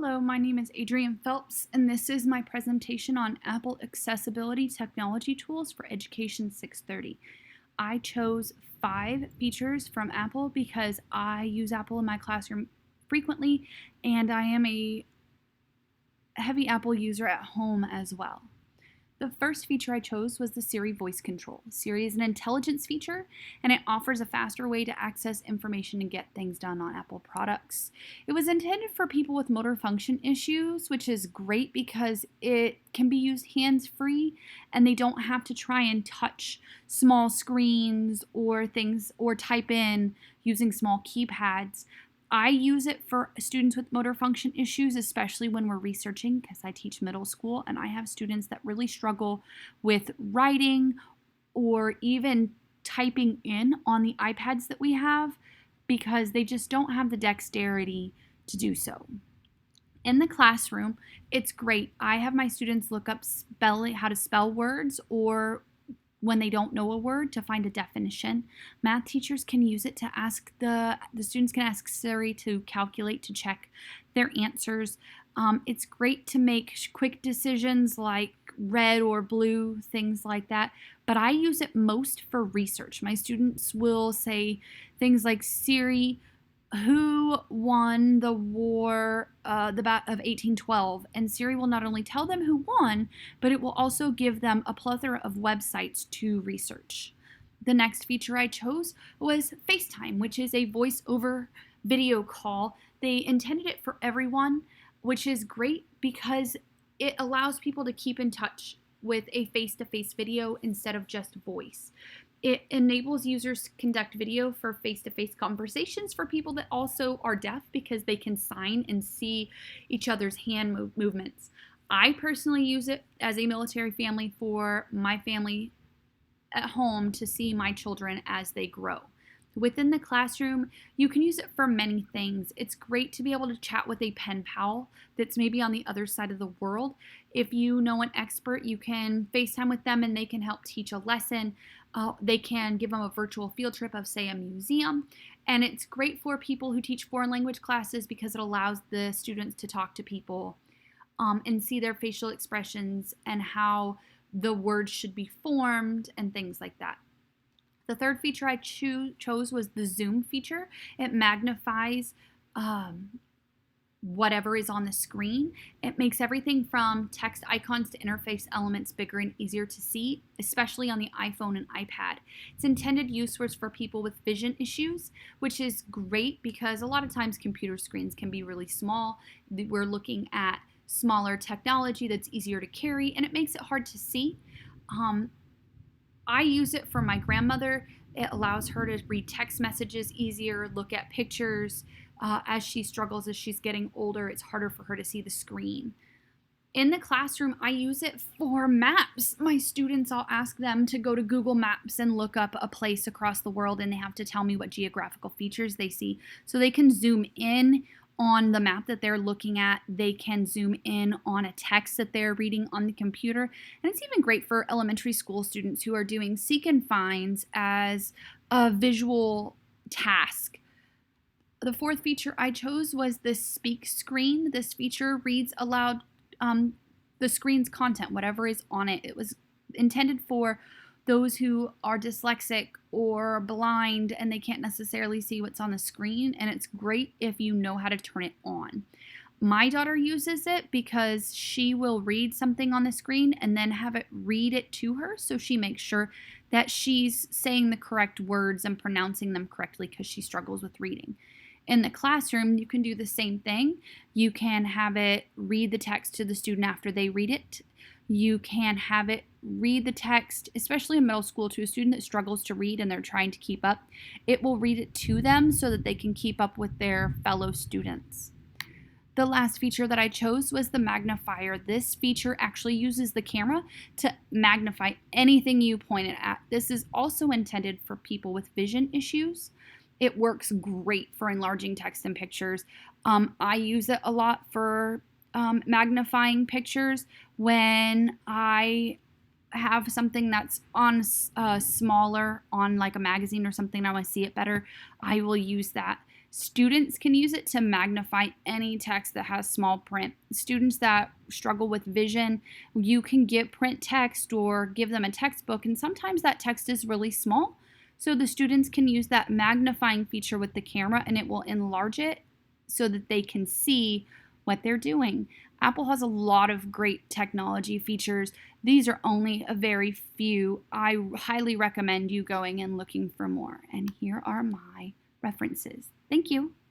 Hello, my name is Adrienne Phelps, and this is my presentation on Apple Accessibility Technology Tools for Education 630. I chose 5 features from Apple because I use Apple in my classroom frequently, and I am a heavy Apple user at home as well. The first feature I chose was the Siri voice control. Siri is an intelligence feature, and it offers a faster way to access information and get things done on Apple products. It was intended for people with motor function issues, which is great because it can be used hands-free and they don't have to try and touch small screens or things or type in using small keypads. I use it for students with motor function issues, especially when we're researching, because I teach middle school and I have students that really struggle with writing or even typing in on the iPads that we have because they just don't have the dexterity to do so. In the classroom, it's great. I have my students look up how to spell words, or when they don't know a word, to find a definition. Math teachers can use it to ask the students can ask Siri to calculate, to check their answers. It's great to make quick decisions like red or blue, things like that. But I use it most for research. My students will say things like, Siri, who won the war, the Battle of 1812, and Siri will not only tell them who won, but it will also give them a plethora of websites to research. The next feature I chose was FaceTime, which is a voice over video call. They intended it for everyone, which is great because it allows people to keep in touch with a face-to-face video instead of just voice. It enables users to conduct video for face-to-face conversations for people that also are deaf because they can sign and see each other's hand movements. I personally use it as a military family for my family at home to see my children as they grow. Within the classroom, you can use it for many things. It's great to be able to chat with a pen pal that's maybe on the other side of the world. If you know an expert, you can FaceTime with them and they can help teach a lesson. They can give them a virtual field trip of, say, a museum. And it's great for people who teach foreign language classes because it allows the students to talk to people and see their facial expressions and how the words should be formed and things like that. The third feature I chose was the zoom feature. It magnifies whatever is on the screen. It makes everything from text icons to interface elements bigger and easier to see, especially on the iPhone and iPad. Its intended use was for people with vision issues, which is great because a lot of times computer screens can be really small. We're looking at smaller technology that's easier to carry, and it makes it hard to see. I use it for my grandmother. It allows her to read text messages easier, look at pictures. As she struggles, as she's getting older, it's harder for her to see the screen. In the classroom, I use it for maps. My students, I'll ask them to go to Google Maps and look up a place across the world, and they have to tell me what geographical features they see. So they can zoom in on the map that they're looking at. They can zoom in on a text that they're reading on the computer. And it's even great for elementary school students who are doing seek and finds as a visual task. The fourth feature I chose was the Speak screen. This feature reads aloud the screen's content, whatever is on it. It was intended for those who are dyslexic or blind and they can't necessarily see what's on the screen, and it's great if you know how to turn it on. My daughter uses it because she will read something on the screen and then have it read it to her, so she makes sure that she's saying the correct words and pronouncing them correctly because she struggles with reading. In the classroom, you can do the same thing. You can have it read the text to the student after they read it. You can have it read the text, especially in middle school, to a student that struggles to read and they're trying to keep up. It will read it to them so that they can keep up with their fellow students. The last feature that I chose was the magnifier. This feature actually uses the camera to magnify anything you point it at. This is also intended for people with vision issues. It works great for enlarging text and pictures. I use it a lot for magnifying pictures when I have something that's on smaller, on like a magazine or something, and I want to see it better. I will use that. Students can use it to magnify any text that has small print. Students that struggle with vision, you can get print text or give them a textbook, and sometimes that text is really small. So the students can use that magnifying feature with the camera and it will enlarge it so that they can see what they're doing. Apple has a lot of great technology features. These are only a very few. I highly recommend you going and looking for more. And here are my references. Thank you.